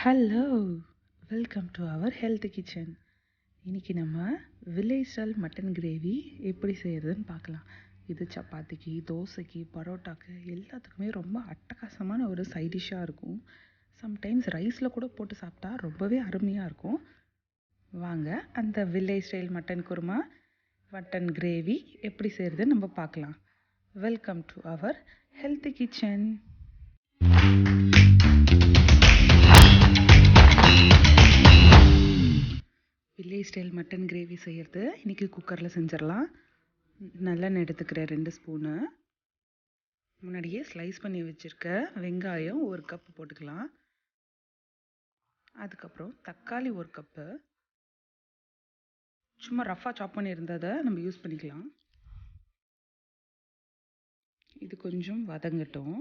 Hello! Welcome to our health kitchen. இன்றைக்கி நம்ம village style mutton gravy எப்படி செய்கிறதுன்னு பார்க்கலாம். இது சப்பாத்திக்கு, தோசைக்கு, பரோட்டாக்கு எல்லாத்துக்குமே ரொம்ப அட்டகாசமான ஒரு சைட் டிஷ்ஷாக இருக்கும். சம்டைம்ஸ் ரைஸில் கூட போட்டு சாப்பிட்டா ரொம்பவே அருமையாக இருக்கும். வாங்க அந்த village style mutton kurma, mutton gravy எப்படி செய்கிறதுன்னு நம்ம பார்க்கலாம். Welcome to our health kitchen. Village style mutton gravy செய்கிறது இன்றைக்கி குக்கரில் செஞ்சிடலாம். நல்லெண்ணெய் எடுத்துக்கிறேன் 2 ஸ்பூனு. முன்னாடியே ஸ்லைஸ் பண்ணி வச்சுருக்க வெங்காயம் 1 கப்பு போட்டுக்கலாம். அதுக்கப்புறம் தக்காளி 1 கப்பு. சும்மா ரஃபாக சாப் பண்ணியிருந்ததை நம்ம யூஸ் பண்ணிக்கலாம். இது கொஞ்சம் வதங்கட்டும்.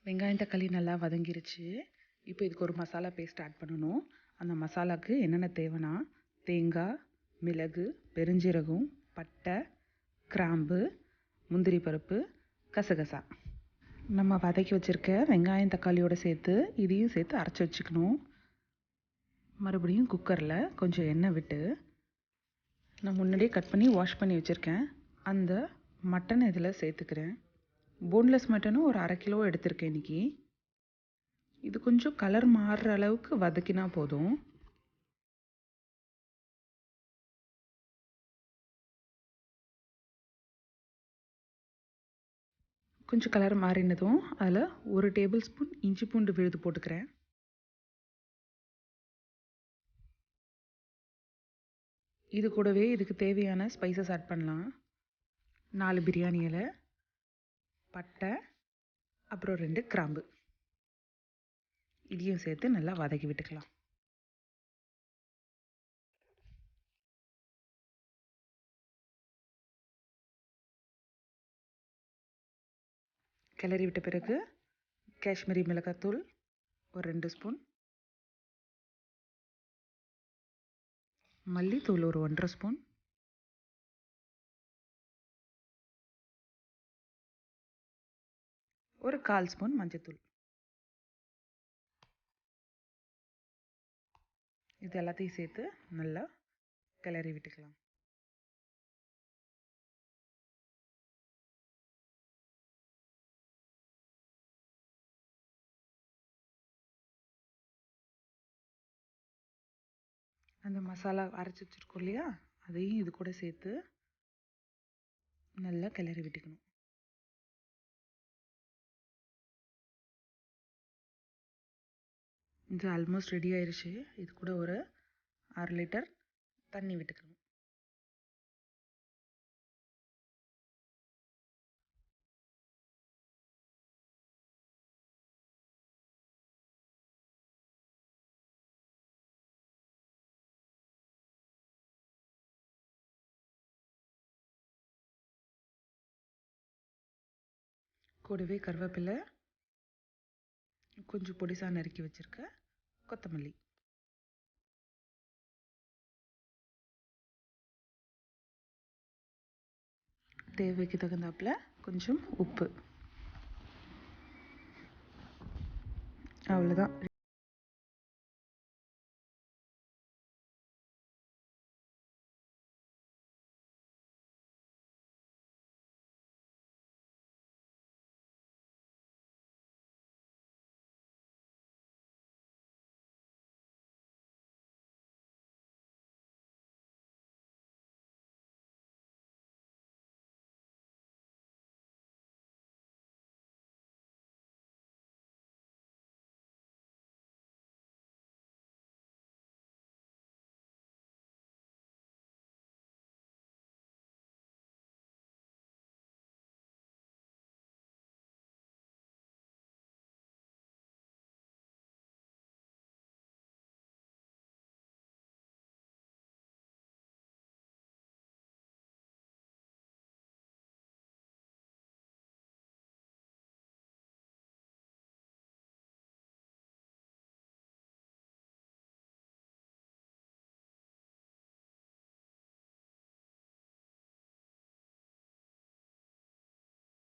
வெங்காயம் தக்காளி நல்லா வதங்கிருச்சு. இப்போ இதுக்கு ஒரு மசாலா பேஸ்ட் ஆட் பண்ணணும். அந்த மசாலாவுக்கு என்னென்ன தேவைன்னா தேங்காய், மிளகு, பெருஞ்சீரகம், பட்டை, கிராம்பு, முந்திரி பருப்பு, கசகசா. நம்ம வதக்கி வச்சுருக்க வெங்காயம் தக்காளியோடு சேர்த்து இதையும் சேர்த்து அரைச்சி வச்சுக்கணும். மறுபடியும் குக்கரில் கொஞ்சம் எண்ணெய் விட்டு நான் முன்னாடியே கட் பண்ணி வாஷ் பண்ணி வச்சுருக்கேன் அந்த மட்டன் இதில் சேர்த்துக்கிறேன். போன்லெஸ் மட்டனும் ஒரு 1/2 கிலோ எடுத்திருக்கேன் இன்றைக்கி. இது கொஞ்சம் கலர் மாறுற அளவுக்கு வதக்கினா போதும். கொஞ்சம் கலர் மாறினதும் அதில் 1 டேபிள் ஸ்பூன் இஞ்சி பூண்டு விழுது போட்டுக்கிறேன். இது கூடவே இதுக்கு தேவையான ஸ்பைசஸ் ஆட் பண்ணலாம். 4 பிரியாணி இலை, பட்டை, அப்புறம் 2 கிராம்பு. இதையும் சேர்த்து நல்லா வதக்கி விட்டுக்கலாம். கிளறி விட்ட பிறகு காஷ்மீரி மிளகாத்தூள் ஒரு 2 ஸ்பூன், மல்லித்தூள் ஒரு 1.5 ஸ்பூன், ஒரு 1/4 ஸ்பூன் மஞ்சத்தூள். இது எல்லாத்தையும் சேர்த்து நல்லா கிளறி விட்டுக்கலாம். அந்த மசாலா அரைச்சி வச்சுருக்கோம் இல்லையா, அதையும் இது கூட சேர்த்து நல்லா கிளறி விட்டுக்கணும். இது ஆல்மோஸ்ட் ரெடி ஆயிடுச்சு. இது கூட ஒரு 6 லிட்டர் தண்ணி விட்டுக்கணும். கூடவே கருவேப்பிலை, கொஞ்சம் பொடிசாக நறுக்கி வச்சுருக்க கொத்தமல்லி, தேவைக்கு தகுந்தாப்புல கொஞ்சம் உப்பு. அவ்வளோதான்.